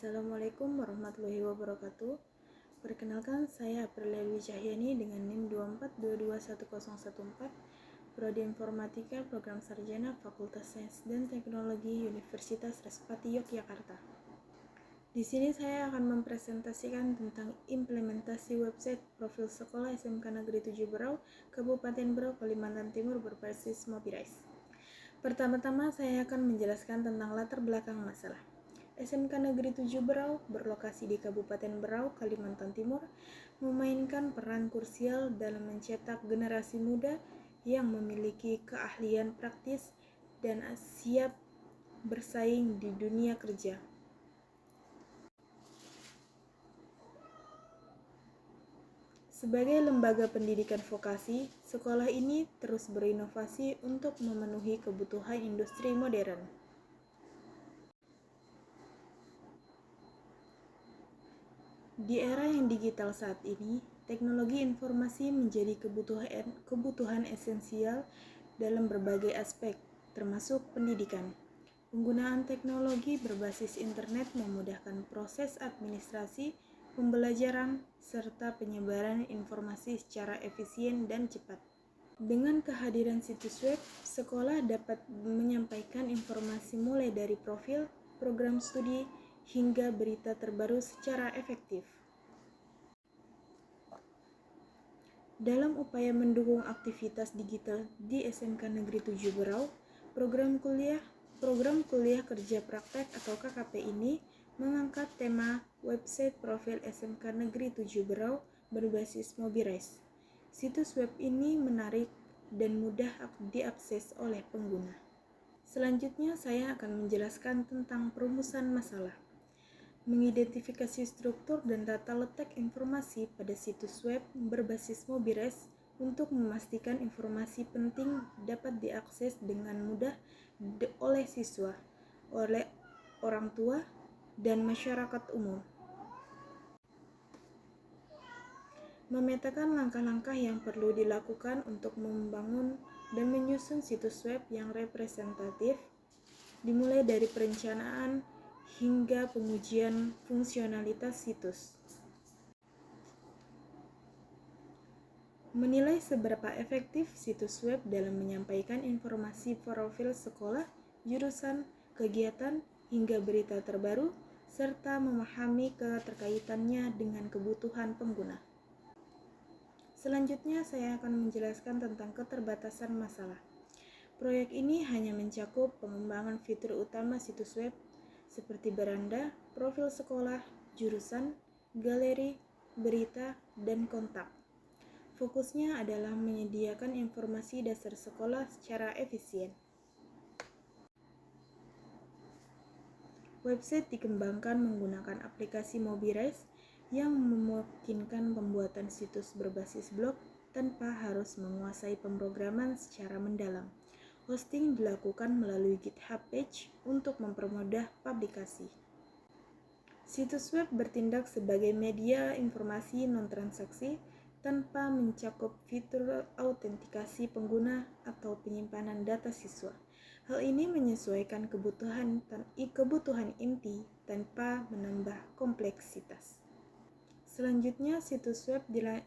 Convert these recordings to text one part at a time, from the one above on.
Assalamualaikum warahmatullahi wabarakatuh. Perkenalkan, saya Aprilia Dwi Cahyani dengan NIM 24221014, Prodi Informatika, Program Sarjana, Fakultas Sains dan Teknologi, Universitas Respati Yogyakarta. Di sini saya akan mempresentasikan tentang implementasi website profil sekolah SMK Negeri 7 Berau, Kabupaten Berau, Kalimantan Timur berbasis Mobirise. Pertama-tama saya akan menjelaskan tentang latar belakang masalah. SMK Negeri 7 Berau berlokasi di Kabupaten Berau, Kalimantan Timur, memainkan peran krusial dalam mencetak generasi muda yang memiliki keahlian praktis dan siap bersaing di dunia kerja. Sebagai lembaga pendidikan vokasi, sekolah ini terus berinovasi untuk memenuhi kebutuhan industri modern. Di era yang digital saat ini, teknologi informasi menjadi kebutuhan esensial dalam berbagai aspek, termasuk pendidikan. Penggunaan teknologi berbasis internet memudahkan proses administrasi, pembelajaran, serta penyebaran informasi secara efisien dan cepat. Dengan kehadiran situs web, sekolah dapat menyampaikan informasi mulai dari profil, program studi, hingga berita terbaru secara efektif. Dalam upaya mendukung aktivitas digital di SMK Negeri 7 Berau, program kuliah kerja praktek atau KKP ini mengangkat tema website profil SMK Negeri 7 Berau berbasis Mobirise. Situs web ini menarik dan mudah diakses oleh pengguna. Selanjutnya saya akan menjelaskan tentang perumusan masalah. Mengidentifikasi struktur dan tata letak informasi pada situs web berbasis Mobirise untuk memastikan informasi penting dapat diakses dengan mudah oleh siswa, oleh orang tua, dan masyarakat umum. Memetakan langkah-langkah yang perlu dilakukan untuk membangun dan menyusun situs web yang representatif, dimulai dari perencanaan hingga pengujian fungsionalitas situs. Menilai seberapa efektif situs web dalam menyampaikan informasi profil sekolah, jurusan, kegiatan, hingga berita terbaru, serta memahami keterkaitannya dengan kebutuhan pengguna. Selanjutnya saya akan menjelaskan tentang keterbatasan masalah. Proyek ini hanya mencakup pengembangan fitur utama situs web seperti beranda, profil sekolah, jurusan, galeri, berita, dan kontak. Fokusnya adalah menyediakan informasi dasar sekolah secara efisien. Website dikembangkan menggunakan aplikasi Mobirise yang memungkinkan pembuatan situs berbasis blog tanpa harus menguasai pemrograman secara mendalam. Hosting dilakukan melalui GitHub page untuk mempermudah publikasi. Situs web bertindak sebagai media informasi non-transaksi tanpa mencakup fitur autentikasi pengguna atau penyimpanan data siswa. Hal ini menyesuaikan kebutuhan inti tanpa menambah kompleksitas. Selanjutnya, situs web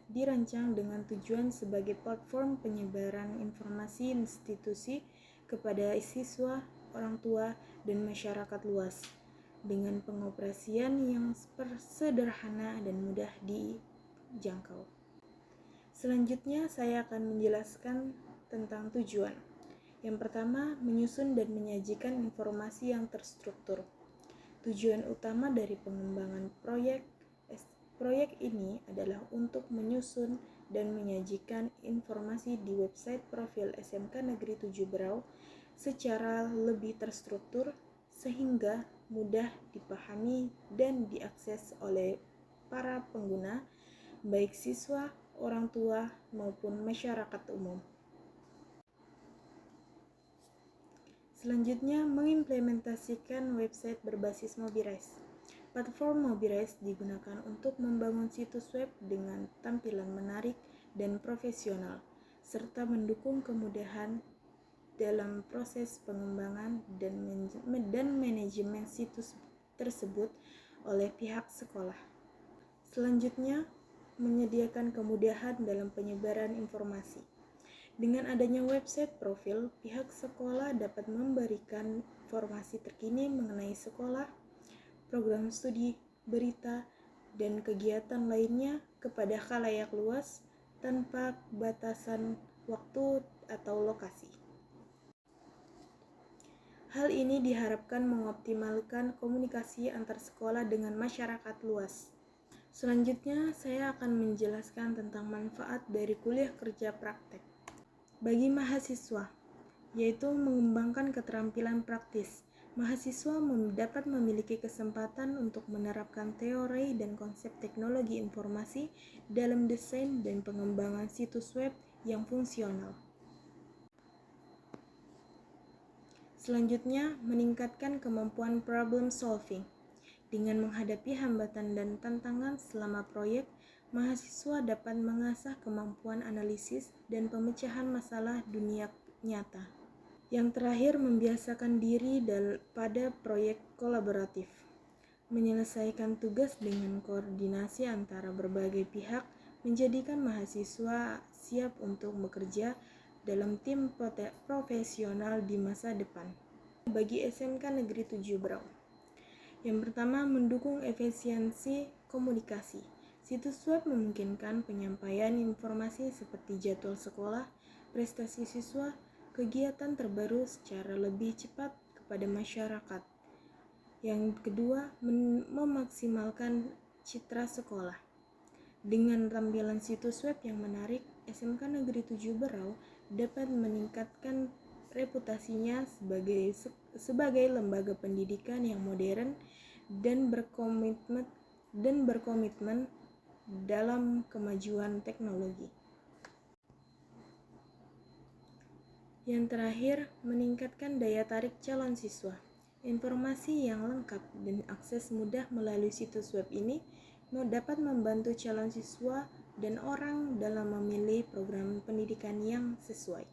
dirancang dengan tujuan sebagai platform penyebaran informasi institusi kepada siswa, orang tua, dan masyarakat luas, dengan pengoperasian yang sederhana dan mudah dijangkau. Selanjutnya, saya akan menjelaskan tentang tujuan. Yang pertama, menyusun dan menyajikan informasi yang terstruktur. Tujuan utama dari pengembangan proyek ini adalah untuk menyusun dan menyajikan informasi di website profil SMK Negeri 7 Berau secara lebih terstruktur sehingga mudah dipahami dan diakses oleh para pengguna, baik siswa, orang tua, maupun masyarakat umum. Selanjutnya, mengimplementasikan website berbasis Mobirise. Platform Mobirise digunakan untuk membangun situs web dengan tampilan menarik dan profesional, serta mendukung kemudahan dalam proses pengembangan dan manajemen situs tersebut oleh pihak sekolah. Selanjutnya, menyediakan kemudahan dalam penyebaran informasi. Dengan adanya website profil, pihak sekolah dapat memberikan informasi terkini mengenai sekolah, program studi, berita, dan kegiatan lainnya kepada khalayak luas tanpa batasan waktu atau lokasi. Hal ini diharapkan mengoptimalkan komunikasi antar sekolah dengan masyarakat luas. Selanjutnya, saya akan menjelaskan tentang manfaat dari kuliah kerja praktek bagi mahasiswa, yaitu mengembangkan keterampilan praktis. Mahasiswa dapat memiliki kesempatan untuk menerapkan teori dan konsep teknologi informasi dalam desain dan pengembangan situs web yang fungsional. Selanjutnya, meningkatkan kemampuan problem solving. Dengan menghadapi hambatan dan tantangan selama proyek, mahasiswa dapat mengasah kemampuan analisis dan pemecahan masalah dunia nyata. Yang terakhir, membiasakan diri pada proyek kolaboratif. Menyelesaikan tugas dengan koordinasi antara berbagai pihak menjadikan mahasiswa siap untuk bekerja dalam tim profesional di masa depan. Bagi SMK Negeri 7 Berau. Yang pertama, mendukung efisiensi komunikasi. Situs web memungkinkan penyampaian informasi seperti jadwal sekolah, prestasi siswa, kegiatan terbaru secara lebih cepat kepada masyarakat. Yang kedua, memaksimalkan citra sekolah. Dengan tampilan situs web yang menarik, SMK Negeri 7 Berau dapat meningkatkan reputasinya sebagai lembaga pendidikan yang modern dan berkomitmen dalam kemajuan teknologi. Yang terakhir, meningkatkan daya tarik calon siswa. Informasi yang lengkap dan akses mudah melalui situs web ini dapat membantu calon siswa dan orang dalam memilih program pendidikan yang sesuai.